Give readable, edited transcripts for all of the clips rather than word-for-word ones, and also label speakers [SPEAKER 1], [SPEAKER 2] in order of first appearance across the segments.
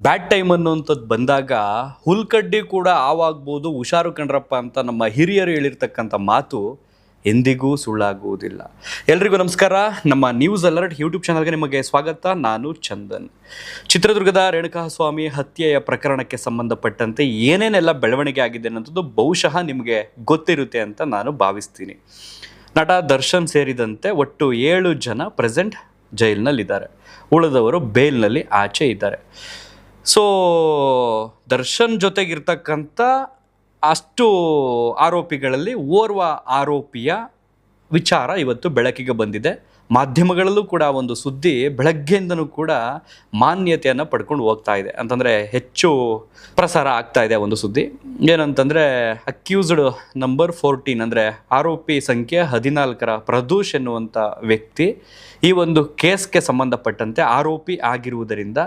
[SPEAKER 1] Bad time ಅನ್ನುವಂಥದ್ದು ಬಂದಾಗ ಹುಲ್ಕಡ್ಡಿ ಕೂಡ ಆವಾಗ್ಬೋದು, ಹುಷಾರು ಕಣ್ರಪ್ಪ ಅಂತ ನಮ್ಮ ಹಿರಿಯರು ಹೇಳಿರ್ತಕ್ಕಂಥ ಮಾತು ಎಂದಿಗೂ ಸುಳ್ಳಾಗುವುದಿಲ್ಲ. ಎಲ್ರಿಗೂ ನಮಸ್ಕಾರ. ನಮ್ಮ ನ್ಯೂಸ್ ಅಲರ್ಟ್ ಯೂಟ್ಯೂಬ್ ಚಾನಲ್ಗೆ ನಿಮಗೆ ಸ್ವಾಗತ. ನಾನು ಚಂದನ್. ಚಿತ್ರದುರ್ಗದ ರೇಣುಕಾಸ್ವಾಮಿ ಹತ್ಯೆಯ ಪ್ರಕರಣಕ್ಕೆ ಸಂಬಂಧಪಟ್ಟಂತೆ ಏನೇನೆಲ್ಲ ಬೆಳವಣಿಗೆ ಆಗಿದೆ ಅನ್ನೋದು ಬಹುಶಃ ನಿಮಗೆ ಗೊತ್ತಿರುತ್ತೆ ಅಂತ ನಾನು ಭಾವಿಸ್ತೀನಿ. ನಟ ದರ್ಶನ್ ಸೇರಿದಂತೆ ಒಟ್ಟು 7 ಜನ ಪ್ರೆಸೆಂಟ್ ಜೈಲಿನಲ್ಲಿದ್ದಾರೆ. ಉಳಿದವರು ಬೇಲ್ನಲ್ಲಿ ಆಚೆ ಇದ್ದಾರೆ. ಸೊ ದರ್ಶನ್ ಜೊತೆಗಿರ್ತಕ್ಕಂಥ ಅಷ್ಟು ಆರೋಪಿಗಳಲ್ಲಿ ಓರ್ವ ಆರೋಪಿಯ ವಿಚಾರ ಇವತ್ತು ಬೆಳಕಿಗೆ ಬಂದಿದೆ. ಮಾಧ್ಯಮಗಳಲ್ಲೂ ಕೂಡ ಒಂದು ಸುದ್ದಿ ಬೆಳಗ್ಗೆಯಿಂದನೂ ಕೂಡ ಮಾನ್ಯತೆಯನ್ನು ಪಡ್ಕೊಂಡು ಹೋಗ್ತಾ ಇದೆ. ಅಂತಂದರೆ ಹೆಚ್ಚು ಪ್ರಸಾರ ಆಗ್ತಾ ಇದೆ ಒಂದು ಸುದ್ದಿ. ಏನಂತಂದರೆ ಅಕ್ಯೂಸ್ಡ್ ನಂಬರ್ 14 ಅಂದರೆ ಆರೋಪಿ ಸಂಖ್ಯೆ 14ರ ಪ್ರದೋಷ್ ಎನ್ನುವಂಥ ವ್ಯಕ್ತಿ ಈ ಒಂದು ಕೇಸ್ಗೆ ಸಂಬಂಧಪಟ್ಟಂತೆ ಆರೋಪಿ ಆಗಿರುವುದರಿಂದ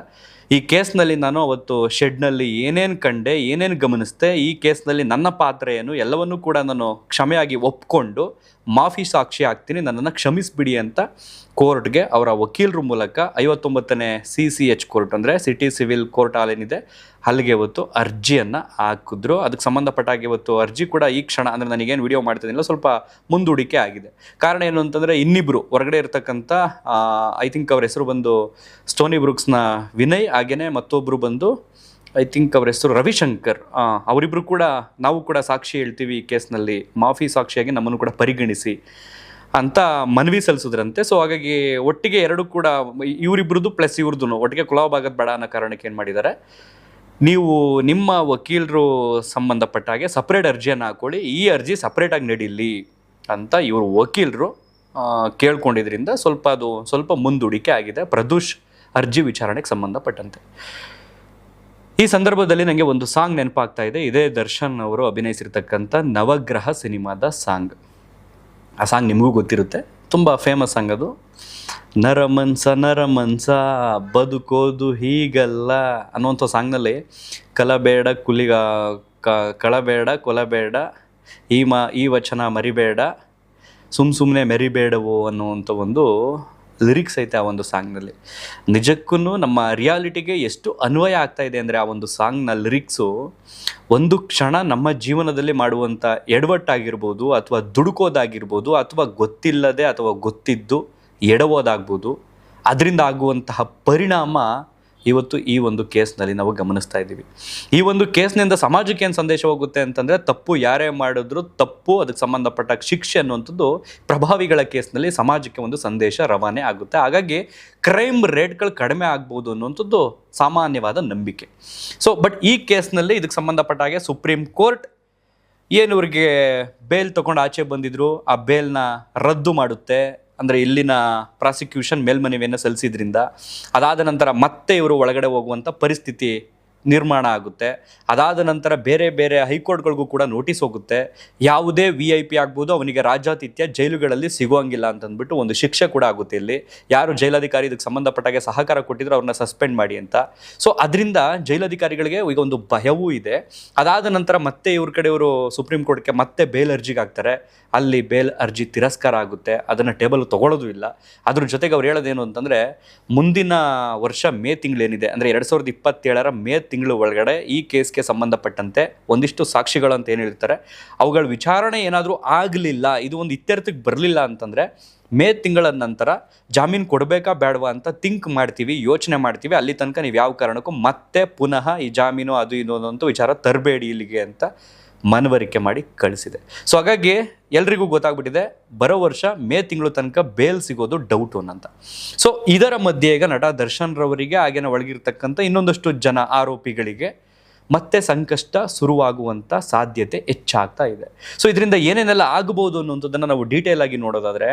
[SPEAKER 1] ಈ ಕೇಸ್ನಲ್ಲಿ ನಾನು ಅವತ್ತು ಶೆಡ್ನಲ್ಲಿ ಏನೇನು ಕಂಡೆ, ಏನೇನು ಗಮನಿಸಿದೆ, ಈ ಕೇಸ್ನಲ್ಲಿ ನನ್ನ ಪಾತ್ರ ಏನು ಎಲ್ಲವನ್ನೂ ಕೂಡ ನಾನು ಕ್ಷಮೆಯಾಗಿ ಒಪ್ಕೊಂಡು ಮಾಫಿ ಸಾಕ್ಷಿ ಆಗ್ತೀನಿ, ನನ್ನನ್ನು ಕ್ಷಮಿಸಿಬಿಡಿ ಅಂತ ಕೋರ್ಟ್ಗೆ ಅವರ ವಕೀಲರ ಮೂಲಕ 59ನೇ CCH ಕೋರ್ಟ್ ಅಂದರೆ ಸಿಟಿ ಸಿವಿಲ್ ಕೋರ್ಟ್ ಏನಿದೆ ಅಲ್ಲಿಗೆ ಇವತ್ತು ಅರ್ಜಿಯನ್ನು ಹಾಕಿದ್ರು. ಅದಕ್ಕೆ ಸಂಬಂಧಪಟ್ಟಾಗ ಇವತ್ತು ಅರ್ಜಿ ಕೂಡ ಈ ಕ್ಷಣ ಅಂದರೆ ನನಗೇನು ವಿಡಿಯೋ ಮಾಡ್ತಿದ್ದಿಲ್ಲ, ಸ್ವಲ್ಪ ಮುಂದೂಡಿಕೆ ಆಗಿದೆ. ಕಾರಣ ಏನು ಅಂತಂದರೆ ಇನ್ನಿಬ್ಬರು ಹೊರಗಡೆ ಇರ್ತಕ್ಕಂಥ ಐ ಥಿಂಕ್ ಅವ್ರ ಹೆಸರು ಬಂದು ಸ್ಟೋನಿ ಬ್ರೂಕ್ಸ್ನ ವಿನಯ್, ಹಾಗೆಯೇ ಮತ್ತೊಬ್ಬರು ಬಂದು ಐ ಥಿಂಕ್ ಅವ್ರ ಹೆಸರು ರವಿಶಂಕರ್. ಅವರಿಬ್ಬರು ಕೂಡ ನಾವು ಕೂಡ ಸಾಕ್ಷಿ ಹೇಳ್ತೀವಿ ಈ ಕೇಸ್ನಲ್ಲಿ, ಮಾಫಿ ಸಾಕ್ಷಿಯಾಗಿ ನಮ್ಮನ್ನು ಕೂಡ ಪರಿಗಣಿಸಿ ಅಂತ ಮನವಿ ಸಲ್ಲಿಸಿದ್ರಂತೆ. ಸೊ ಹಾಗಾಗಿ ಒಟ್ಟಿಗೆ ಎರಡು ಕೂಡ ಇವರಿಬ್ರದ್ದು ಪ್ಲಸ್ ಇವ್ರದ್ದು ಒಟ್ಟಿಗೆ ಕುಲಾಬ್ ಆಗೋದು ಬೇಡ ಅನ್ನೋ ಕಾರಣಕ್ಕೆ ಏನು ಮಾಡಿದ್ದಾರೆ, ನೀವು ನಿಮ್ಮ ವಕೀಲರು ಸಂಬಂಧಪಟ್ಟ ಹಾಗೆ ಸಪ್ರೇಟ್ ಅರ್ಜಿಯನ್ನು ಹಾಕ್ಕೊಳ್ಳಿ, ಈ ಅರ್ಜಿ ಸಪ್ರೇಟಾಗಿ ನಡೀಲಿ ಅಂತ ಇವರು ವಕೀಲರು ಕೇಳ್ಕೊಂಡಿದ್ರಿಂದ ಸ್ವಲ್ಪ ಮುಂದೂಡಿಕೆ ಆಗಿದೆ ಪ್ರದೋಷ್ ಅರ್ಜಿ ವಿಚಾರಣೆಗೆ ಸಂಬಂಧಪಟ್ಟಂತೆ. ಈ ಸಂದರ್ಭದಲ್ಲಿ ನನಗೆ ಒಂದು ಸಾಂಗ್ ನೆನಪಾಗ್ತಾ ಇದೆ. ಇದೇ ದರ್ಶನ್ ಅವರು ಅಭಿನಯಿಸಿರ್ತಕ್ಕಂಥ ನವಗ್ರಹ ಸಿನಿಮಾದ ಸಾಂಗ್. ಆ ಸಾಂಗ್ ನಿಮಗೂ ಗೊತ್ತಿರುತ್ತೆ, ತುಂಬ ಫೇಮಸ್ ಸಾಂಗ್ ಅದು. ನರಮನ್ಸ ಬದುಕೋದು ಹೀಗಲ್ಲ ಅನ್ನುವಂಥ ಸಾಂಗ್ನಲ್ಲಿ ಕಲಬೇಡ ಕಳಬೇಡ ಕೊಲಬೇಡ ಈ ವಚನ ಮರಿಬೇಡ ಸುಮ್ಮನೆ ಮೆರಿಬೇಡವೋ ಅನ್ನುವಂಥ ಒಂದು ಲಿರಿಕ್ಸ್ ಐತೆ ಆ ಒಂದು ಸಾಂಗ್ನಲ್ಲಿ. ನಿಜಕ್ಕೂ ನಮ್ಮ ರಿಯಾಲಿಟಿಗೆ ಎಷ್ಟು ಅನ್ವಯ ಆಗ್ತಾ ಇದೆ ಅಂದರೆ ಆ ಒಂದು ಸಾಂಗ್ನ ಲಿರಿಕ್ಸು ಒಂದು ಕ್ಷಣ ನಮ್ಮ ಜೀವನದಲ್ಲಿ ಮಾಡುವಂಥ ಎಡವಟ್ಟಾಗಿರ್ಬೋದು, ಅಥವಾ ದುಡುಕೋದಾಗಿರ್ಬೋದು, ಅಥವಾ ಗೊತ್ತಿಲ್ಲದೆ ಅಥವಾ ಗೊತ್ತಿದ್ದು ಎಡವೋದಾಗ್ಬೋದು, ಅದರಿಂದ ಆಗುವಂತಹ ಪರಿಣಾಮ ಇವತ್ತು ಈ ಒಂದು ಕೇಸ್ನಲ್ಲಿ ನಾವು ಗಮನಿಸ್ತಾ ಇದ್ದೀವಿ. ಈ ಒಂದು ಕೇಸ್ನಿಂದ ಸಮಾಜಕ್ಕೆ ಏನು ಸಂದೇಶ ಹೋಗುತ್ತೆ ಅಂತಂದರೆ, ತಪ್ಪು ಯಾರೇ ಮಾಡಿದ್ರು ತಪ್ಪು, ಅದಕ್ಕೆ ಸಂಬಂಧಪಟ್ಟ ಶಿಕ್ಷೆ ಅನ್ನುವಂಥದ್ದು ಪ್ರಭಾವಿಗಳ ಕೇಸ್ನಲ್ಲಿ ಸಮಾಜಕ್ಕೆ ಒಂದು ಸಂದೇಶ ರವಾನೆ ಆಗುತ್ತೆ. ಹಾಗಾಗಿ ಕ್ರೈಮ್ ರೇಟ್ಗಳು ಕಡಿಮೆ ಆಗ್ಬೋದು ಅನ್ನುವಂಥದ್ದು ಸಾಮಾನ್ಯವಾದ ನಂಬಿಕೆ. ಸೊ ಬಟ್ ಈ ಕೇಸ್ನಲ್ಲಿ ಇದಕ್ಕೆ ಸಂಬಂಧಪಟ್ಟ ಹಾಗೆ ಸುಪ್ರೀಂ ಕೋರ್ಟ್ ಏನು ಇವ್ರಿಗೆ ಬೇಲ್ ತೊಗೊಂಡು ಆಚೆ ಬಂದಿದ್ರು, ಆ ಬೇಲ್ನ ರದ್ದು ಮಾಡುತ್ತೆ. ಅಂದರೆ ಇಲ್ಲಿನ ಪ್ರಾಸಿಕ್ಯೂಷನ್ ಮೇಲ್ಮನವಿಯನ್ನು ಸಲ್ಲಿಸಿದ್ರಿಂದ ಅದಾದ ನಂತರ ಮತ್ತೆ ಇವರು ಒಳಗಡೆ ಹೋಗುವಂಥ ಪರಿಸ್ಥಿತಿ ನಿರ್ಮಾಣ ಆಗುತ್ತೆ. ಅದಾದ ನಂತರ ಬೇರೆ ಬೇರೆ ಹೈಕೋರ್ಟ್ಗಳಿಗೂ ಕೂಡ ನೋಟಿಸ್ ಹೋಗುತ್ತೆ. ಯಾವುದೇ VIP ಆಗ್ಬೋದು, ಅವನಿಗೆ ರಾಜ್ಯಾತಿಥ್ಯ ಜೈಲುಗಳಲ್ಲಿ ಸಿಗುವಂಗಿಲ್ಲ ಅಂತಂದ್ಬಿಟ್ಟು ಒಂದು ಶಿಕ್ಷೆ ಕೂಡ ಆಗುತ್ತೆ. ಇಲ್ಲಿ ಯಾರು ಜೈಲಾಧಿಕಾರಿ ಇದಕ್ಕೆ ಸಂಬಂಧಪಟ್ಟಾಗೆ ಸಹಕಾರ ಕೊಟ್ಟಿದ್ರು ಅವ್ರನ್ನ ಸಸ್ಪೆಂಡ್ ಮಾಡಿ ಅಂತ. ಸೊ ಅದರಿಂದ ಜೈಲಾಧಿಕಾರಿಗಳಿಗೆ ಈಗ ಒಂದು ಭಯವೂ ಇದೆ. ಅದಾದ ನಂತರ ಮತ್ತೆ ಇವ್ರ ಕಡೆಯವರು ಸುಪ್ರೀಂ ಕೋರ್ಟ್ಗೆ ಮತ್ತೆ ಬೇಲ್ ಅರ್ಜಿಗೆ ಹಾಕ್ತಾರೆ. ಅಲ್ಲಿ ಬೇಲ್ ಅರ್ಜಿ ತಿರಸ್ಕಾರ ಆಗುತ್ತೆ, ಅದನ್ನು ಟೇಬಲ್ ತೊಗೊಳ್ಳೋದು ಇಲ್ಲ. ಅದ್ರ ಜೊತೆಗೆ ಅವ್ರು ಹೇಳೋದೇನು ಅಂತಂದರೆ, ಮುಂದಿನ ವರ್ಷ ಮೇ ತಿಂಗಳೇನಿದೆ ಅಂದರೆ 2027ರ ಮೇ ತಿಂಗಳು ಒಳಗಡೆ ಈ ಕೇಸ್ಗೆ ಸಂಬಂಧಪಟ್ಟಂತೆ ಒಂದಿಷ್ಟು ಸಾಕ್ಷಿಗಳು ಅಂತ ಏನು ಹೇಳ್ತಾರೆ, ಅವುಗಳ ವಿಚಾರಣೆ ಏನಾದರೂ ಆಗಲಿಲ್ಲ, ಇದು ಒಂದು ಇತ್ಯರ್ಥಕ್ಕೆ ಬರಲಿಲ್ಲ ಅಂತಂದರೆ ಮೇ ತಿಂಗಳ ನಂತರ ಜಾಮೀನು ಕೊಡಬೇಕಾ ಬೇಡವಾ ಅಂತ ಯೋಚನೆ ಮಾಡ್ತೀವಿ. ಅಲ್ಲಿ ತನಕ ನೀವು ಯಾವ ಕಾರಣಕ್ಕೂ ಮತ್ತೆ ಪುನಃ ಈ ಜಾಮೀನು ಅದು ಇದು ಅಂತ ವಿಚಾರ ತರಬೇಡಿ ಇಲ್ಲಿಗೆ ಅಂತ ಮನವರಿಕೆ ಮಾಡಿ ಕಳಿಸಿದೆ. ಸೊ ಹಾಗಾಗಿ ಎಲ್ರಿಗೂ ಗೊತ್ತಾಗ್ಬಿಟ್ಟಿದೆ, ಬರೋ ವರ್ಷ ಮೇ ತಿಂಗಳು ತನಕ ಬೇಲ್ ಸಿಗೋದು ಡೌಟು ಅಂತ. ಸೊ ಇದರ ಮಧ್ಯೆ ಈಗ ನಟ ದರ್ಶನ್ ರವರಿಗೆ ಹಾಗೇನೆ ಒಳಗಿರ್ತಕ್ಕಂಥ ಇನ್ನೊಂದಷ್ಟು ಜನ ಆರೋಪಿಗಳಿಗೆ ಮತ್ತೆ ಸಂಕಷ್ಟ ಶುರುವಾಗುವಂಥ ಸಾಧ್ಯತೆ ಹೆಚ್ಚಾಗ್ತಾ ಇದೆ. ಸೊ ಇದರಿಂದ ಏನೇನೆಲ್ಲ ಆಗಬಹುದು ಅನ್ನುವಂಥದ್ದನ್ನು ನಾವು ಡೀಟೇಲ್ ಆಗಿ ನೋಡೋದಾದರೆ,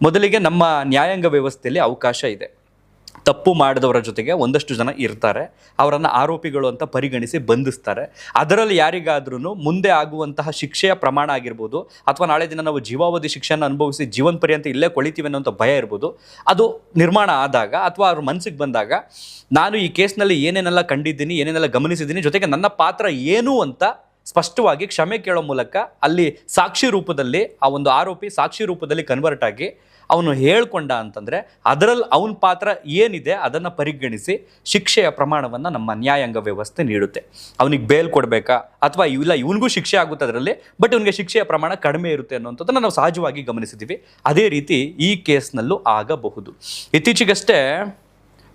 [SPEAKER 1] ಮೊದಲಿಗೆ ನಮ್ಮ ನ್ಯಾಯಾಂಗ ವ್ಯವಸ್ಥೆಯಲ್ಲಿ ಅವಕಾಶ ಇದೆ. ತಪ್ಪು ಮಾಡಿದವರ ಜೊತೆಗೆ ಒಂದಷ್ಟು ಜನ ಇರ್ತಾರೆ, ಅವರನ್ನು ಆರೋಪಿಗಳು ಅಂತ ಪರಿಗಣಿಸಿ ಬಂಧಿಸ್ತಾರೆ. ಅದರಲ್ಲಿ ಯಾರಿಗಾದ್ರೂ ಮುಂದೆ ಆಗುವಂತಹ ಶಿಕ್ಷೆಯ ಪ್ರಮಾಣ ಆಗಿರ್ಬೋದು, ಅಥವಾ ನಾಳೆ ದಿನ ನಾವು ಜೀವಾವಧಿ ಶಿಕ್ಷೆಯನ್ನು ಅನುಭವಿಸಿ ಜೀವನ ಪರ್ಯಂತ ಇಲ್ಲೇ ಕೊಳಿತೀವಿ ಅನ್ನೋಂಥ ಭಯ ಇರ್ಬೋದು. ಅದು ನಿರ್ಮಾಣ ಆದಾಗ ಅಥವಾ ಅವ್ರ ಮನಸ್ಸಿಗೆ ಬಂದಾಗ, ನಾನು ಈ ಕೇಸ್ನಲ್ಲಿ ಏನೇನೆಲ್ಲ ಕಂಡಿದ್ದೀನಿ, ಏನೇನೆಲ್ಲ ಗಮನಿಸಿದ್ದೀನಿ, ಜೊತೆಗೆ ನನ್ನ ಪಾತ್ರ ಏನು ಅಂತ ಸ್ಪಷ್ಟವಾಗಿ ಕ್ಷಮೆ ಕೇಳೋ ಮೂಲಕ ಅಲ್ಲಿ ಸಾಕ್ಷಿ ರೂಪದಲ್ಲಿ ಆ ಒಂದು ಆರೋಪಿ ಸಾಕ್ಷಿ ರೂಪದಲ್ಲಿ ಕನ್ವರ್ಟ್ ಆಗಿ ಅವನು ಹೇಳ್ಕೊಂಡ ಅಂತಂದರೆ ಅದರಲ್ಲಿ ಅವನ ಪಾತ್ರ ಏನಿದೆ ಅದನ್ನು ಪರಿಗಣಿಸಿ ಶಿಕ್ಷೆಯ ಪ್ರಮಾಣವನ್ನು ನಮ್ಮ ನ್ಯಾಯಾಂಗ ವ್ಯವಸ್ಥೆ ನೀಡುತ್ತೆ. ಅವನಿಗೆ ಬೇಲ್ ಕೊಡಬೇಕಾ ಅಥವಾ ಇಲ್ಲ ಇವನಿಗೂ ಶಿಕ್ಷೆ ಆಗುತ್ತೆ ಅದರಲ್ಲಿ, ಬಟ್ ಇವನಿಗೆ ಶಿಕ್ಷೆಯ ಪ್ರಮಾಣ ಕಡಿಮೆ ಇರುತ್ತೆ ಅನ್ನೋಂಥದ್ದನ್ನು ನಾವು ಸಹಜವಾಗಿ ಗಮನಿಸಿದ್ದೀವಿ. ಅದೇ ರೀತಿ ಈ ಕೇಸ್ನಲ್ಲೂ ಆಗಬಹುದು. ಇತ್ತೀಚೆಗಷ್ಟೇ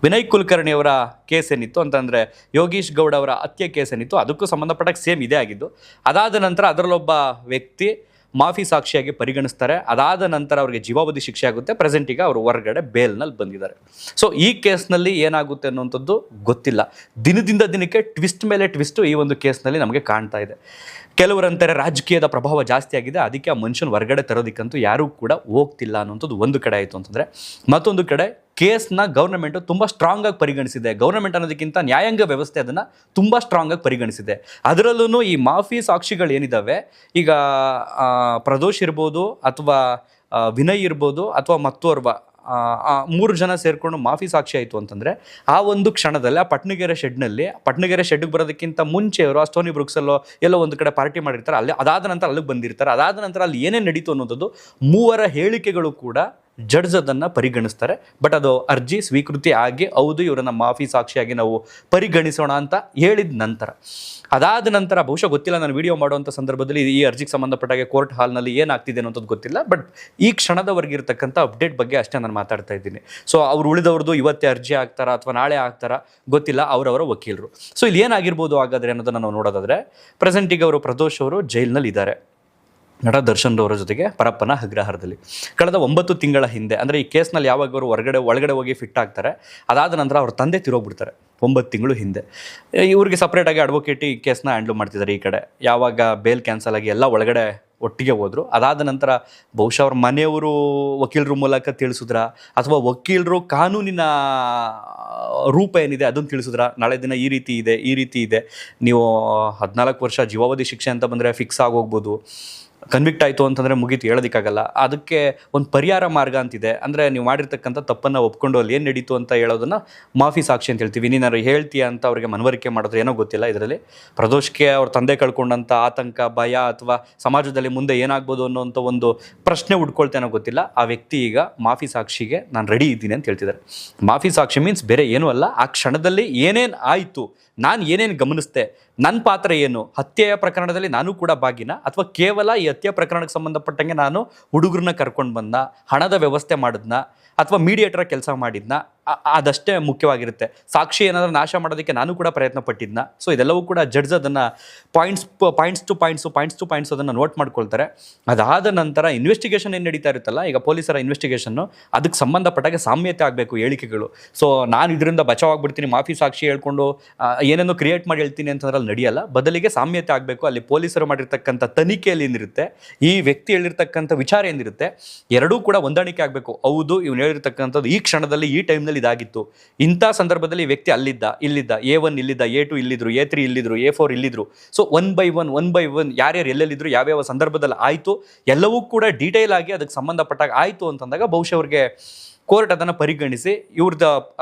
[SPEAKER 1] ವಿನಯ್ ಕುಲಕರ್ಣಿ ಅವರ ಕೇಸ್ ಏನಿತ್ತು ಅಂತಂದರೆ ಯೋಗೀಶ್ ಗೌಡ ಅವರ ಹತ್ಯೆ ಕೇಸ್ ಏನಿತ್ತು, ಅದಕ್ಕೂ ಸಂಬಂಧಪಟ್ಟಾಗ ಸೇಮ್ ಇದೇ ಆಗಿದ್ದು. ಅದಾದ ನಂತರ ಅದರಲ್ಲೊಬ್ಬ ವ್ಯಕ್ತಿ ಮಾಫಿ ಸಾಕ್ಷಿಯಾಗಿ ಪರಿಗಣಿಸ್ತಾರೆ. ಅದಾದ ನಂತರ ಅವರಿಗೆ ಜೀವಾವಧಿ ಶಿಕ್ಷೆ ಆಗುತ್ತೆ. ಪ್ರೆಸೆಂಟಿಗೆ ಅವರು ಹೊರಗಡೆ ಬೇಲ್ನಲ್ಲಿ ಬಂದಿದ್ದಾರೆ. ಸೊ ಈ ಕೇಸ್ನಲ್ಲಿ ಏನಾಗುತ್ತೆ ಅನ್ನುವಂಥದ್ದು ಗೊತ್ತಿಲ್ಲ. ದಿನದಿಂದ ದಿನಕ್ಕೆ ಟ್ವಿಸ್ಟ್ ಮೇಲೆ ಟ್ವಿಸ್ಟು ಈ ಒಂದು ಕೇಸ್ನಲ್ಲಿ ನಮಗೆ ಕಾಣ್ತಾ ಇದೆ. ಕೆಲವರಂತಾರೆ ರಾಜಕೀಯದ ಪ್ರಭಾವ ಜಾಸ್ತಿ ಆಗಿದೆ, ಅದಕ್ಕೆ ಆ ಮನುಷ್ಯನ ಹೊರಗಡೆ ತರೋದಕ್ಕಂತೂ ಯಾರೂ ಕೂಡ ಹೋಗ್ತಿಲ್ಲ ಅನ್ನೋಂಥದ್ದು ಒಂದು ಕಡೆ ಆಯಿತು ಅಂತಂದರೆ, ಮತ್ತೊಂದು ಕಡೆ ಕೇಸ್ನ ಗೌರ್ಮೆಂಟು ತುಂಬ ಸ್ಟ್ರಾಂಗಾಗಿ ಪರಿಗಣಿಸಿದೆ. ಗೌರ್ಮೆಂಟ್ ಅನ್ನೋದಕ್ಕಿಂತ ನ್ಯಾಯಾಂಗ ವ್ಯವಸ್ಥೆ ಅದನ್ನು ತುಂಬ ಸ್ಟ್ರಾಂಗಾಗಿ ಪರಿಗಣಿಸಿದೆ. ಅದರಲ್ಲೂ ಈ ಮಾಫಿ ಸಾಕ್ಷಿಗಳು ಏನಿದ್ದಾವೆ, ಈಗ ಪ್ರದೋಷ್ ಇರ್ಬೋದು ಅಥವಾ ವಿನಯ್ ಇರ್ಬೋದು ಅಥವಾ ಮತ್ತೋರ್ವ 3 ಜನ ಸೇರಿಕೊಂಡು ಮಾಫಿ ಸಾಕ್ಷಿ ಆಯಿತು ಅಂತಂದರೆ, ಆ ಒಂದು ಕ್ಷಣದಲ್ಲಿ ಆ ಪಟ್ನಗೆರೆ ಶೆಡ್ಗೆ ಬರೋದಕ್ಕಿಂತ ಮುಂಚೆ ಅವರು ಆ ಸ್ಟೋನಿ ಬ್ರೂಕ್ಸಲ್ಲೋ ಎಲ್ಲೋ ಒಂದು ಕಡೆ ಪಾರ್ಟಿ ಮಾಡಿರ್ತಾರೆ. ಅಲ್ಲಿ ಅದಾದ ನಂತರ ಅಲ್ಲಿಗೆ ಬಂದಿರ್ತಾರೆ. ಅದಾದ ನಂತರ ಅಲ್ಲಿ ಏನೇನು ನಡೀತು ಅನ್ನೋದು 3 ಹೇಳಿಕೆಗಳು ಕೂಡ ಜಡ್ಜ್ ಅದನ್ನು ಪರಿಗಣಿಸ್ತಾರೆ. ಬಟ್ ಅದು ಅರ್ಜಿ ಸ್ವೀಕೃತಿ ಆಗಿ ಹೌದು ಇವರನ್ನು ಮಾಫಿ ಸಾಕ್ಷಿಯಾಗಿ ನಾವು ಪರಿಗಣಿಸೋಣ ಅಂತ ಹೇಳಿದ ನಂತರ, ಅದಾದ ನಂತರ ಬಹುಶಃ ಗೊತ್ತಿಲ್ಲ, ನಾನು ವಿಡಿಯೋ ಮಾಡುವಂಥ ಸಂದರ್ಭದಲ್ಲಿ ಈ ಅರ್ಜಿಗೆ ಸಂಬಂಧಪಟ್ಟಾಗೆ ಕೋರ್ಟ್ ಹಾಲ್ನಲ್ಲಿ ಏನಾಗ್ತಿದೆ ಅನ್ನೋದು ಗೊತ್ತಿಲ್ಲ. ಬಟ್ ಈ ಕ್ಷಣದವರೆಗೆ ಇರತಕ್ಕಂಥ ಅಪ್ಡೇಟ್ ಬಗ್ಗೆ ಅಷ್ಟೇ ನಾನು ಮಾತಾಡ್ತಾ ಇದ್ದೀನಿ. ಸೊ ಅವ್ರು ಉಳಿದವ್ರದ್ದು ಇವತ್ತೇ ಅರ್ಜಿ ಹಾಕ್ತಾರಾ ಅಥವಾ ನಾಳೆ ಹಾಕ್ತಾರಾ ಗೊತ್ತಿಲ್ಲ, ಅವರವರ ವಕೀಲರು. ಸೊ ಇಲ್ಲಿ ಏನಾಗಿರ್ಬೋದು ಹಾಗಾದರೆ ಅನ್ನೋದನ್ನು ನಾವು ನೋಡೋದಾದರೆ, ಪ್ರೆಸೆಂಟಿಗೆ ಅವರು ಪ್ರದೋಷ್ ಅವರು ಜೈಲಿನಲ್ಲಿ ಇದ್ದಾರೆ ನಟ ದರ್ಶನ್ ಅವರ ಜೊತೆಗೆ ಪರಪ್ಪನ ಅಗ್ರಹಾರದಲ್ಲಿ. ಕಳೆದ 9 ತಿಂಗಳ ಹಿಂದೆ, ಅಂದರೆ ಈ ಕೇಸ್ನಲ್ಲಿ ಯಾವಾಗ ಅವರು ಒಳಗಡೆ ಹೋಗಿ ಫಿಟ್ ಆಗ್ತಾರೆ, ಅದಾದ ನಂತರ ಅವ್ರ ತಂದೆ ತಿರೋಗ್ಬಿಡ್ತಾರೆ 9 ತಿಂಗಳು ಹಿಂದೆ. ಇವ್ರಿಗೆ ಸಪ್ರೇಟಾಗಿ ಅಡ್ವೊಕೇಟ್ ಈ ಕೇಸ್ನ ಹ್ಯಾಂಡ್ಲ್ ಮಾಡ್ತಿದ್ದಾರೆ. ಈ ಕಡೆ ಯಾವಾಗ ಬೇಲ್ ಕ್ಯಾನ್ಸಲ್ ಆಗಿ ಎಲ್ಲ ಒಳಗಡೆ ಒಟ್ಟಿಗೆ ಹೋದರು. ಅದಾದ ನಂತರ ಬಹುಶಃ ಅವ್ರ ಮನೆಯವರು ವಕೀಲರ ಮೂಲಕ ತಿಳಿಸಿದ್ರ ಅಥವಾ ವಕೀಲರು ಕಾನೂನಿನ ರೂಪ ಏನಿದೆ ಅದನ್ನು ತಿಳಿಸಿದ್ರ, ನಾಳೆ ದಿನ ಈ ರೀತಿ ಇದೆ, ನೀವು 14 ವರ್ಷ ಜೀವಾವಧಿ ಶಿಕ್ಷೆ ಅಂತ ಬಂದರೆ ಫಿಕ್ಸ್ ಆಗೋಗ್ಬೋದು, ಕನ್ವಿಕ್ಟ್ ಆಯಿತು ಅಂತಂದರೆ ಮುಗೀತು, ಹೇಳೋದಕ್ಕಾಗಲ್ಲ. ಅದಕ್ಕೆ ಒಂದು ಪರಿಹಾರ ಮಾರ್ಗ ಅಂತಿದೆ. ಅಂದರೆ ನೀವು ಮಾಡಿರ್ತಕ್ಕಂಥ ತಪ್ಪನ್ನು ಒಪ್ಕೊಂಡು ಅಲ್ಲಿ ಏನು ನಡೀತು ಅಂತ ಹೇಳೋದನ್ನು ಮಾಫಿ ಸಾಕ್ಷಿ ಅಂತ ಹೇಳ್ತೀವಿ. ನೀನಾರು ಹೇಳ್ತೀಯ ಅಂತ ಅವ್ರಿಗೆ ಮನವರಿಕೆ ಮಾಡಿದ್ರೆ ಏನೋ ಗೊತ್ತಿಲ್ಲ. ಇದರಲ್ಲಿ ಪ್ರದೋಷ್ಗೆ ಅವ್ರ ತಂದೆ ಕಳ್ಕೊಂಡಂಥ ಆತಂಕ, ಭಯ ಅಥವಾ ಸಮಾಜದಲ್ಲಿ ಮುಂದೆ ಏನಾಗ್ಬೋದು ಅನ್ನೋಂಥ ಒಂದು ಪ್ರಶ್ನೆ ಹುಡ್ಕೊಳ್ತೇನೋ ಗೊತ್ತಿಲ್ಲ. ಆ ವ್ಯಕ್ತಿ ಈಗ ಮಾಫಿ ಸಾಕ್ಷಿಗೆ ನಾನು ರೆಡಿ ಇದ್ದೀನಿ ಅಂತ ಹೇಳ್ತಿದ್ದಾರೆ. ಮಾಫಿ ಸಾಕ್ಷಿ ಮೀನ್ಸ್ ಬೇರೆ ಏನೂ ಅಲ್ಲ, ಆ ಕ್ಷಣದಲ್ಲಿ ಏನೇನು ಆಯಿತು, ನಾನು ಏನೇನು ಗಮನಿಸ್ದೆ, ನನ್ನ ಪಾತ್ರ ಏನು, ಹತ್ಯೆಯ ಪ್ರಕರಣದಲ್ಲಿ ನಾನು ಕೂಡ ಭಾಗಿನ ಅಥವಾ ಕೇವಲ ಈ ಹತ್ಯೆ ಪ್ರಕರಣಕ್ಕೆ ಸಂಬಂಧಪಟ್ಟಂಗೆ ನಾನು ಹುಡುಗರನ್ನ ಕರ್ಕೊಂಡು ಬಂದ, ಹಣದ ವ್ಯವಸ್ಥೆ ಮಾಡಿದ್ನ ಅಥವಾ ಮೀಡಿಯೇಟರ್ ಕೆಲಸ ಮಾಡಿದ್ನ, ಅದಷ್ಟೇ ಮುಖ್ಯವಾಗಿರುತ್ತೆ. ಸಾಕ್ಷಿ ಏನಾದರೂ ನಾಶ ಮಾಡೋದಕ್ಕೆ ನಾನು ಕೂಡ ಪ್ರಯತ್ನ ಪಟ್ಟಿದ್ನ. ಸೊ ಇದೆಲ್ಲವೂ ಕೂಡ ಜಡ್ಜ್ ಅದನ್ನು ಪಾಯಿಂಟ್ಸ್ ಟು ಪಾಯಿಂಟ್ಸ್ ಅದನ್ನು ನೋಟ್ ಮಾಡ್ಕೊಳ್ತಾರೆ. ಅದಾದ ನಂತರ ಇನ್ವೆಸ್ಟಿಗೇಷನ್ ಏನು ನಡೀತಾ ಇರುತ್ತಲ್ಲ, ಈಗ ಪೊಲೀಸರ ಇನ್ವೆಸ್ಟಿಗೇಷನ್ನು, ಅದಕ್ಕೆ ಸಂಬಂಧಪಟ್ಟಾಗ ಸಾಮ್ಯತೆ ಆಗಬೇಕು ಹೇಳಿಕೆಗಳು. ಸೊ ನಾನು ಇದರಿಂದ ಬಚಾವಾಗ್ಬಿಡ್ತೀನಿ, ಮಾಫಿ ಸಾಕ್ಷಿ ಹೇಳ್ಕೊಂಡು ಏನೇನೋ ಕ್ರಿಯೇಟ್ ಮಾಡಿ ಹೇಳ್ತೀನಿ ಅಂತಂದ್ರೆ ಅಲ್ಲಿ ನಡೆಯಲ್ಲ. ಬದಲಿಗೆ ಸಾಮ್ಯತೆ ಆಗಬೇಕು. ಅಲ್ಲಿ ಪೊಲೀಸರು ಮಾಡಿರ್ತಕ್ಕಂಥ ತನಿಖೆಯಲ್ಲಿ ಏನಿರುತ್ತೆ, ಈ ವ್ಯಕ್ತಿ ಹೇಳಿರ್ತಕ್ಕಂಥ ವಿಚಾರ ಏನಿರುತ್ತೆ, ಎರಡೂ ಕೂಡ ಹೊಂದಾಣಿಕೆ ಆಗಬೇಕು. ಹೌದು, ಇವನು ಹೇಳಿರ್ತಕ್ಕಂಥದ್ದು ಈ ಕ್ಷಣದಲ್ಲಿ ಈ ಟೈಮ್ನಲ್ಲಿ ಇದಾಗಿತ್ತು, ಇಂಥ ಸಂದರ್ಭದಲ್ಲಿ ಈ ವ್ಯಕ್ತಿ ಇಲ್ಲಿದ್ದ A1 ಇಲ್ಲಿದ್ದ, A2 ಇಲ್ಲಿದ್ರು, A3 ಇಲ್ಲಿದ್ರು, A4 ಇಲ್ಲಿದ್ರು. ಸೊ ಒನ್ ಬೈ ಒನ್ ಯಾರ್ಯಾರು ಎಲ್ಲೆಲ್ಲಿದ್ರು, ಯಾವ್ಯಾವ ಸಂದರ್ಭದಲ್ಲಿ ಆಯಿತು, ಎಲ್ಲವೂ ಕೂಡ ಡೀಟೇಲ್ ಆಗಿ ಅದಕ್ಕೆ ಸಂಬಂಧಪಟ್ಟಾಗ ಆಯಿತು ಅಂತಂದಾಗ ಬಹುಶಃ ಅವ್ರಿಗೆ ಕೋರ್ಟ್ ಅದನ್ನು ಪರಿಗಣಿಸಿ ಇವ್ರದ್ದು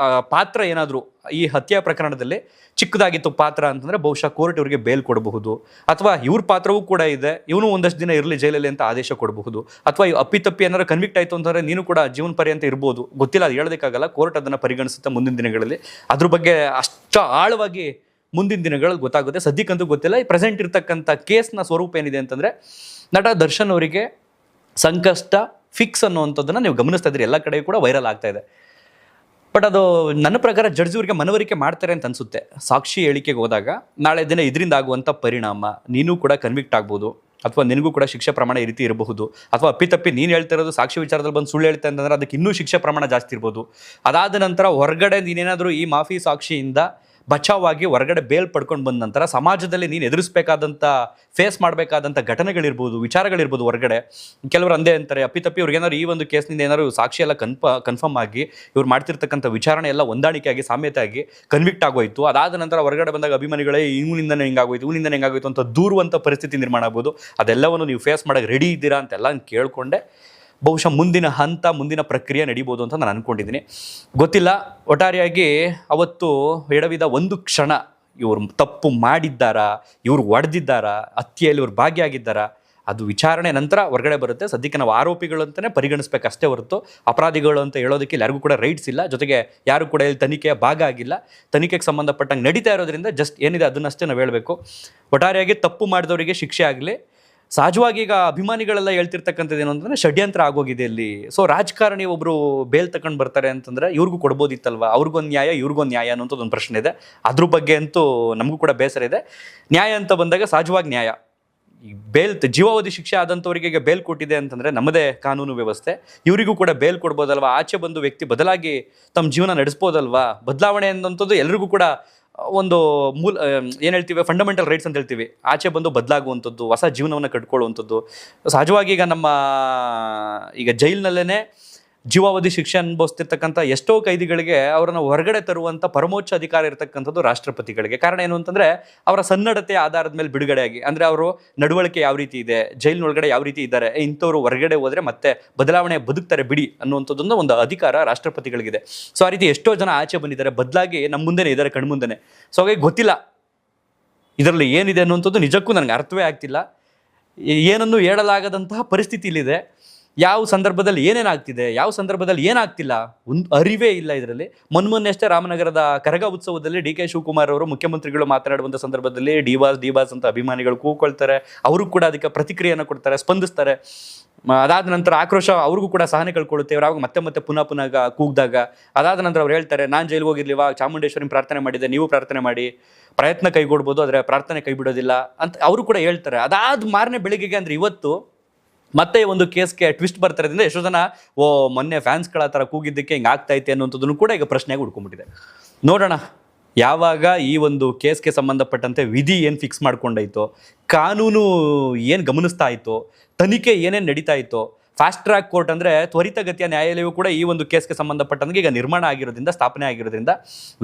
[SPEAKER 1] ಪಾತ್ರ ಏನಾದರೂ ಈ ಹತ್ಯೆ ಪ್ರಕರಣದಲ್ಲಿ ಚಿಕ್ಕದಾಗಿತ್ತು ಪಾತ್ರ ಅಂತಂದರೆ ಬಹುಶಃ ಕೋರ್ಟ್ ಇವ್ರಿಗೆ ಬೇಲ್ ಕೊಡಬಹುದು. ಅಥವಾ ಇವ್ರ ಪಾತ್ರವೂ ಕೂಡ ಇದೆ, ಇವನು ಒಂದಷ್ಟು ದಿನ ಇರಲಿ ಜೈಲಲ್ಲಿ ಅಂತ ಆದೇಶ ಕೊಡಬಹುದು. ಅಥವಾ ಅಪ್ಪಿತಪ್ಪಿ ಏನಾದ್ರು ಕನ್ವಿಕ್ಟ್ ಆಯಿತು ಅಂತಂದರೆ ನೀನು ಕೂಡ ಜೀವನ ಪರ್ಯಂತ ಇರ್ಬೋದು, ಗೊತ್ತಿಲ್ಲ, ಅದು ಹೇಳೋದಕ್ಕಾಗಲ್ಲ. ಕೋರ್ಟ್ ಅದನ್ನು ಪರಿಗಣಿಸುತ್ತೆ ಮುಂದಿನ ದಿನಗಳಲ್ಲಿ. ಅದ್ರ ಬಗ್ಗೆ ಅಷ್ಟು ಆಳವಾಗಿ ಮುಂದಿನ ದಿನಗಳಲ್ಲಿ ಗೊತ್ತಾಗುತ್ತೆ. ಸದ್ಯಕ್ಕಂತೂ ಗೊತ್ತಿಲ್ಲ. ಈ ಪ್ರೆಸೆಂಟ್ ಇರ್ತಕ್ಕಂಥ ಕೇಸ್ನ ಸ್ವರೂಪ ಏನಿದೆ ಅಂತಂದರೆ, ನಟ ದರ್ಶನ್ ಅವರಿಗೆ ಸಂಕಷ್ಟ ಫಿಕ್ಸ್ ಅನ್ನುವಂಥದ್ದನ್ನು ನೀವು ಗಮನಿಸ್ತಾ ಇದ್ರಿ, ಎಲ್ಲ ಕಡೆ ಕೂಡ ವೈರಲ್ ಆಗ್ತಾ ಇದೆ. ಬಟ್ ಅದು ನನ್ನ ಪ್ರಕಾರ ಜಡ್ಜ್ ಇವ್ರಿಗೆ ಮನವರಿಕೆ ಮಾಡ್ತಾರೆ ಅಂತ ಅನಿಸುತ್ತೆ. ಸಾಕ್ಷಿ ಹೇಳಿಕೆಗೆ ಹೋದಾಗ ನಾಳೆ ದಿನ ಇದರಿಂದ ಆಗುವಂಥ ಪರಿಣಾಮ, ನೀನು ಕೂಡ ಕನ್ವಿಕ್ಟ್ ಆಗ್ಬೋದು ಅಥವಾ ನಿನಗೂ ಕೂಡ ಶಿಕ್ಷೆ ಪ್ರಮಾಣ ಈ ರೀತಿ ಇರಬಹುದು. ಅಥವಾ ಅಪ್ಪಿತಪ್ಪಿ ನೀನು ಹೇಳ್ತಾ ಇರೋದು ಸಾಕ್ಷಿ ವಿಚಾರದಲ್ಲಿ ಬಂದು ಸುಳ್ಳು ಹೇಳ್ತಾ ಅಂತಂದರೆ ಅದಕ್ಕೆ ಇನ್ನೂ ಶಿಕ್ಷೆ ಪ್ರಮಾಣ ಜಾಸ್ತಿ ಇರ್ಬೋದು. ಅದಾದ ನಂತರ ಹೊರಗಡೆ ನೀನೇನಾದರೂ ಈ ಮಾಫಿ ಸಾಕ್ಷಿಯಿಂದ ಬಚಾವಾಗಿ ಹೊರಗಡೆ ಬೇಲ್ ಪಡ್ಕೊಂಡು ಬಂದ ನಂತರ ಸಮಾಜದಲ್ಲಿ ನೀನು ಎದುರಿಸಬೇಕಾದಂಥ ಫೇಸ್ ಮಾಡಬೇಕಾದಂಥ ಘಟನೆಗಳಿರ್ಬೋದು, ವಿಚಾರಗಳಿರ್ಬೋದು. ಹೊರಗಡೆ ಕೆಲವರು ಅಂದೇ ಅಂತಾರೆ, ಅಪ್ಪಿತಪ್ಪಿ ಇವ್ರಿಗೇನಾದ್ರು ಈ ಒಂದು ಕೇಸ್ನಿಂದ ಏನಾದ್ರು ಸಾಕ್ಷಿ ಎಲ್ಲ ಕನ್ಫರ್ಮ್ ಆಗಿ ಇವ್ರು ಮಾಡ್ತಿರ್ತಕ್ಕಂಥ ವಿಚಾರಣೆ ಎಲ್ಲ ಹೊಂದಾಣಿಕೆ ಆಗಿ ಸಾಮ್ಯತೆ ಆಗಿ ಕನ್ವಿಕ್ಟ್ ಆಗೋಯ್ತು. ಅದಾದ ನಂತರ ಹೊರಗಡೆ ಬಂದಾಗ ಅಭಿಮಾನಿಗಳೇ ಇವನಿಂದನೇ ಹಿಂಗಾಗೋಯ್ತು ಅಂತ ದೂರುವಂಥ ಪರಿಸ್ಥಿತಿ ನಿರ್ಮಾಣ ಆಗ್ಬೋದು. ಅದೆಲ್ಲವನ್ನು ನೀವು ಫೇಸ್ ಮಾಡೋಕ್ಕೆ ರೆಡಿ ಇದ್ದೀರಾ ಅಂತೆಲ್ಲ ಕೇಳಿಕೊಂಡೆ ಬಹುಶಃ ಮುಂದಿನ ಪ್ರಕ್ರಿಯೆ ನಡೀಬೋದು ಅಂತ ನಾನು ಅಂದ್ಕೊಂಡಿದ್ದೀನಿ. ಗೊತ್ತಿಲ್ಲ. ಒಟ್ಟಾರೆಯಾಗಿ ಅವತ್ತು ಎಡವಿದ ಒಂದು ಕ್ಷಣ ಇವರು ತಪ್ಪು ಮಾಡಿದ್ದಾರಾ, ಇವ್ರು ಹೊಡೆದಿದ್ದಾರಾ, ಹತ್ಯೆಯಲ್ಲಿ ಇವ್ರು ಭಾಗಿಯಾಗಿದ್ದಾರಾ, ಅದು ವಿಚಾರಣೆ ನಂತರ ಹೊರಗಡೆ ಬರುತ್ತೆ. ಸದ್ಯಕ್ಕೆ ನಾವು ಆರೋಪಿಗಳು ಅಂತಲೇ ಪರಿಗಣಿಸ್ಬೇಕು ಅಷ್ಟೇ ಹೊರತು ಅಪರಾಧಿಗಳು ಅಂತ ಹೇಳೋದಕ್ಕೆ ಇಲ್ಲಿ ಯಾರಿಗೂ ಕೂಡ ರೈಟ್ಸ್ ಇಲ್ಲ. ಜೊತೆಗೆ ಯಾರು ಕೂಡ ಇಲ್ಲಿ ತನಿಖೆಯ ಭಾಗ ಆಗಿಲ್ಲ. ತನಿಖೆಗೆ ಸಂಬಂಧಪಟ್ಟಂಗೆ ನಡೀತಾ ಇರೋದ್ರಿಂದ ಜಸ್ಟ್ ಏನಿದೆ ಅದನ್ನಷ್ಟೇ ನಾವು ಹೇಳಬೇಕು. ಒಟ್ಟಾರೆಯಾಗಿ ತಪ್ಪು ಮಾಡಿದವರಿಗೆ ಶಿಕ್ಷೆ ಆಗಲಿ. ಸಹಜವಾಗಿ ಈಗ ಅಭಿಮಾನಿಗಳೆಲ್ಲ ಹೇಳ್ತಿರ್ತಕ್ಕಂಥದ್ದು ಏನು ಅಂತಂದರೆ ಷಡ್ಯಂತ್ರ ಆಗೋಗಿದೆ ಇಲ್ಲಿ. ಸೊ ರಾಜಕಾರಣಿ ಒಬ್ಬರು ಬೇಲ್ ತಗೊಂಡು ಬರ್ತಾರೆ ಅಂತಂದರೆ ಇವ್ರಿಗೂ ಕೊಡ್ಬೋದಿತ್ತಲ್ವ, ಅವ್ರಿಗೊಂದು ನ್ಯಾಯ ಇವ್ರಿಗೊಂದು ನ್ಯಾಯ ಅನ್ನೋಂಥದ್ದು ಒಂದು ಪ್ರಶ್ನೆ ಇದೆ. ಅದ್ರ ಬಗ್ಗೆ ಅಂತೂ ನಮಗೂ ಕೂಡ ಬೇಸರ ಇದೆ. ನ್ಯಾಯ ಅಂತ ಬಂದಾಗ ಸಹಜವಾಗಿ ನ್ಯಾಯ, ಈ ಬೇಲ್ ಜೀವಾವಧಿ ಶಿಕ್ಷೆ ಆದಂಥವರಿಗೆ ಈಗ ಬೇಲ್ ಕೊಟ್ಟಿದೆ ಅಂತಂದರೆ ನಮ್ಮದೇ ಕಾನೂನು ವ್ಯವಸ್ಥೆ, ಇವರಿಗೂ ಕೂಡ ಬೇಲ್ ಕೊಡ್ಬೋದಲ್ವಾ. ಆಚೆ ಬಂದು ವ್ಯಕ್ತಿ ಬದಲಾಗಿ ತಮ್ಮ ಜೀವನ ನಡೆಸ್ಬೋದಲ್ವಾ. ಬದಲಾವಣೆ ಅನ್ನೋಂಥದ್ದು ಎಲ್ರಿಗೂ ಕೂಡ ಒಂದು ಏನು ಹೇಳ್ತೀವಿ, ಫಂಡಮೆಂಟಲ್ ರೈಟ್ಸ್ ಅಂತ ಹೇಳ್ತೀವಿ. ಆಚೆ ಬಂದು ಬದಲಾಗುವಂಥದ್ದು, ಹೊಸ ಜೀವನವನ್ನು ಕಟ್ಕೊಳ್ಳುವಂಥದ್ದು ಸಹಜವಾಗಿ. ಈಗ ಜೈಲಿನಲ್ಲೇ ಜೀವಾವಧಿ ಶಿಕ್ಷೆ ಅನುಭವಿಸ್ತಿರ್ತಕ್ಕಂಥ ಎಷ್ಟೋ ಕೈದಿಗಳಿಗೆ ಅವರನ್ನು ಹೊರಗಡೆ ತರುವಂಥ ಪರಮೋಚ್ಚ ಅಧಿಕಾರ ಇರತಕ್ಕಂಥದ್ದು ರಾಷ್ಟ್ರಪತಿಗಳಿಗೆ. ಕಾರಣ ಏನು ಅಂತಂದರೆ ಅವರ ಸನ್ನಡತೆಯ ಆಧಾರದ ಮೇಲೆ ಬಿಡುಗಡೆಯಾಗಿ, ಅಂದರೆ ಅವರು ನಡವಳಿಕೆ ಯಾವ ರೀತಿ ಇದೆ, ಜೈಲಿನೊಳಗಡೆ ಯಾವ ರೀತಿ ಇದ್ದಾರೆ, ಇಂಥವ್ರು ಹೊರಗಡೆ ಹೋದರೆ ಮತ್ತೆ ಬದಲಾವಣೆ ಬದುಕ್ತಾರೆ ಬಿಡಿ ಅನ್ನುವಂಥದ್ದೊಂದು ಒಂದು ಅಧಿಕಾರ ರಾಷ್ಟ್ರಪತಿಗಳಿಗಿದೆ. ಸೊ ಆ ರೀತಿ ಎಷ್ಟೋ ಜನ ಆಚೆ ಬಂದಿದ್ದಾರೆ, ಬದಲಾಗಿ ನಮ್ಮ ಮುಂದೆನೇ ಇದ್ದಾರೆ, ಕಣ್ಮುಂದೆನೇ. ಸೊ ಹಾಗಾಗಿ ಗೊತ್ತಿಲ್ಲ ಇದರಲ್ಲಿ ಏನಿದೆ ಅನ್ನುವಂಥದ್ದು ನಿಜಕ್ಕೂ ನನಗೆ ಅರ್ಥವೇ ಆಗ್ತಿಲ್ಲ. ಏನನ್ನು ಹೇಳಲಾಗದಂತಹ ಪರಿಸ್ಥಿತಿ ಇಲ್ಲಿದೆ. ಯಾವ ಸಂದರ್ಭದಲ್ಲಿ ಏನೇನಾಗ್ತಿದೆ, ಯಾವ ಸಂದರ್ಭದಲ್ಲಿ ಏನಾಗ್ತಿಲ್ಲ, ಒಂದು ಅರಿವೇ ಇಲ್ಲ ಇದರಲ್ಲಿ. ಮೊನ್ನೆಷ್ಟೇ ರಾಮನಗರದ ಕರಗ ಉತ್ಸವದಲ್ಲಿ ಡಿ ಕೆ ಶಿವಕುಮಾರ್ ಅವರು ಮುಖ್ಯಮಂತ್ರಿಗಳು ಮಾತನಾಡುವಂಥ ಸಂದರ್ಭದಲ್ಲಿ ಡಿ ಬಾಸ್ ಅಂತ ಅಭಿಮಾನಿಗಳು ಕೂಗ್ಕೊಳ್ತಾರೆ. ಅವರು ಕೂಡ ಅದಕ್ಕೆ ಪ್ರತಿಕ್ರಿಯೆಯನ್ನು ಕೊಡ್ತಾರೆ, ಸ್ಪಂದಿಸ್ತಾರೆ. ಅದಾದ ನಂತರ ಆಕ್ರೋಶ ಅವ್ರಿಗೂ ಕೂಡ ಸಹನೆ ಕಳ್ಕೊಳ್ಳುತ್ತೆ. ಅವ್ರಾಗ ಮತ್ತೆ ಪುನಃ ಕೂಗ್ದಾಗ ಅದಾದ ನಂತರ ಅವ್ರು ಹೇಳ್ತಾರೆ, ನಾನು ಜೈಲಿಗೆ ಹೋಗಿರ್ಲಿವಾ, ಚಾಮುಂಡೇಶ್ವರಿ ಪ್ರಾರ್ಥನೆ ಮಾಡಿದ್ದೆ, ನೀವು ಪ್ರಾರ್ಥನೆ ಮಾಡಿ, ಪ್ರಯತ್ನ ಕೈಗೂಡ್ಬೋದು ಆದರೆ ಪ್ರಾರ್ಥನೆ ಕೈ ಬಿಡೋದಿಲ್ಲ ಅಂತ ಅವರು ಕೂಡ ಹೇಳ್ತಾರೆ. ಅದಾದ ಮಾರನೇ ಬೆಳಿಗ್ಗೆಗೆ ಅಂದರೆ ಇವತ್ತು ಮತ್ತೆ ಒಂದು ಕೇಸ್ಗೆ ಟ್ವಿಸ್ಟ್ ಬರ್ತಾರೋದ್ರಿಂದ ಎಷ್ಟೋ ಜನ ಮೊನ್ನೆ ಫ್ಯಾನ್ಸ್ಗಳ ಥರ ಕೂಗಿದ್ದಕ್ಕೆ ಹಿಂಗೆ ಆಗ್ತೈತೆ ಅನ್ನೋಂಥದ್ದನ್ನು ಕೂಡ ಈಗ ಪ್ರಶ್ನೆಯಾಗಿ ಉಡ್ಕೊಂಡ್ಬಿಟ್ಟಿದೆ. ನೋಡೋಣ ಯಾವಾಗ ಈ ಒಂದು ಕೇಸ್ಗೆ ಸಂಬಂಧಪಟ್ಟಂತೆ ವಿಧಿ ಏನು ಫಿಕ್ಸ್ ಮಾಡ್ಕೊಂಡಾಯ್ತೋ, ಕಾನೂನು ಏನು ಗಮನಿಸ್ತಾ ಇತ್ತೋ, ತನಿಖೆ ಏನೇನು ನಡೀತಾ ಇತ್ತೋ, ಫಾಸ್ಟ್ ಟ್ರ್ಯಾಕ್ ಕೋರ್ಟ್ ಅಂದರೆ ತ್ವರಿತಗತಿಯ ನ್ಯಾಯಾಲಯವು ಕೂಡ ಈ ಒಂದು ಕೇಸ್ಗೆ ಸಂಬಂಧಪಟ್ಟಂಗೆ ಈಗ ನಿರ್ಮಾಣ ಆಗಿರೋದ್ರಿಂದ, ಸ್ಥಾಪನೆ ಆಗಿರೋದ್ರಿಂದ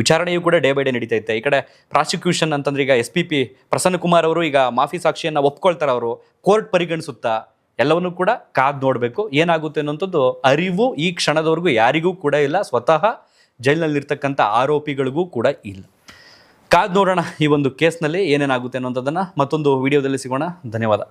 [SPEAKER 1] ವಿಚಾರಣೆಯೂ ಕೂಡ ಡೇ ಬೈ ಡೇ ನಡೀತಾ ಇತ್ತೆ. ಈ ಕಡೆ ಪ್ರಾಸಿಕ್ಯೂಷನ್ ಅಂತಂದ್ರೆ ಈಗ SP ಪ್ರಸನ್ನ ಕುಮಾರ್ ಅವರು ಈಗ ಮಾಫಿ ಸಾಕ್ಷಿಯನ್ನು ಒಪ್ಕೊಳ್ತಾರೆ, ಅವರು ಕೋರ್ಟ್ ಪರಿಗಣಿಸುತ್ತಾ, ಎಲ್ಲವನ್ನೂ ಕೂಡ ಕಾದು ನೋಡಬೇಕು ಏನಾಗುತ್ತೆ ಅನ್ನೋಂಥದ್ದು ಅರಿವು ಈ ಕ್ಷಣದವರೆಗೂ ಯಾರಿಗೂ ಕೂಡ ಇಲ್ಲ, ಸ್ವತಃ ಜೈಲಿನಲ್ಲಿರ್ತಕ್ಕಂಥ ಆರೋಪಿಗಳಿಗೂ ಕೂಡ ಇಲ್ಲ. ಕಾದು ನೋಡೋಣ ಈ ಒಂದು ಕೇಸ್ನಲ್ಲಿ ಏನೇನಾಗುತ್ತೆ ಅನ್ನೋಂಥದ್ದನ್ನು. ಮತ್ತೊಂದು ವಿಡಿಯೋದಲ್ಲಿ ಸಿಗೋಣ. ಧನ್ಯವಾದ.